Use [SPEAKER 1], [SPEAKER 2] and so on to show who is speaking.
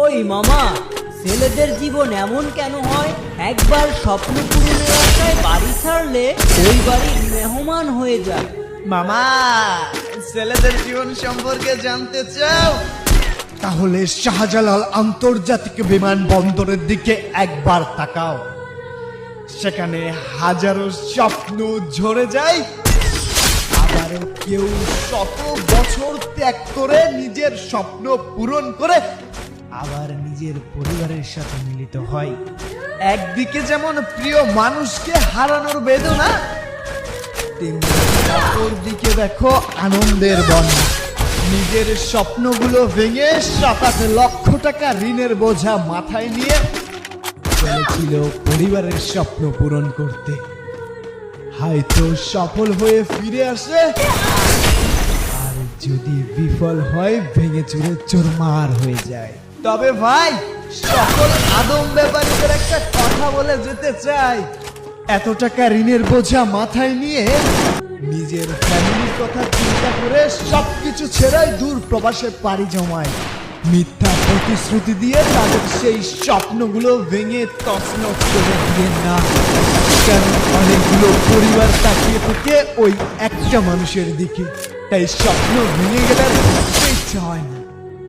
[SPEAKER 1] ওই মামা, ছেলেদের জীবন এমন কেন হয়? একবার স্বপ্ন পূরণের আশায় বাড়ি ছাড়লে ওই বাড়ির মেহমান হয়ে যায়।
[SPEAKER 2] মামা, ছেলেদের জীবন সম্পর্কে জানতে চাও?
[SPEAKER 3] তাহলে শাহজালাল আন্তর্জাতিক বিমানবন্দরের দিকে একবার তাকাও। সেখানে হাজারো স্বপ্ন ঝরে যায়, আবার কেউ শত বছর ত্যাগ করে নিজের স্বপ্ন পূরণ করে আবার নিজের পরিবারের সাথে মিলিত হয়।
[SPEAKER 2] একদিকে যেমন প্রিয় মানুষকে হারানোর বেদনা,
[SPEAKER 3] তেমনি অপর দিকে দেখো আনন্দের বন্যা। নিজের স্বপ্নগুলো ভেঙে 7-8 লক্ষ টাকা ঋণের বোঝা মাথায় নিয়ে চলেছিল পরিবারের স্বপ্ন পূরণ করতে। হয়তো সফল হয়ে ফিরে আসে, আর যদি বিফল হয় ভেঙে চুরে চুরমার হয়ে যায়।
[SPEAKER 2] তবে ভাই, সকল আদম ব্যাপারীদের একটা কথা বলে যেতে চাই।
[SPEAKER 3] এত টাকা ঋণের বোঝা মাথায় নিয়ে নিজের ফ্যামিলির কথা চিন্তা করে সবকিছু ছেড়াই দূর প্রবাসে পাড়ি জমায়। মিথ্যা প্রতিশ্রুতি দিয়ে তাদের সেই স্বপ্নগুলো ভেঙে তছনছ করে দিয়ে না, কারণ অনেকগুলো পরিবার তাকিয়ে থাকে ওই একটা মানুষের দিকে, তাই স্বপ্ন ভেঙে গেলে ইচ্ছা হয় না।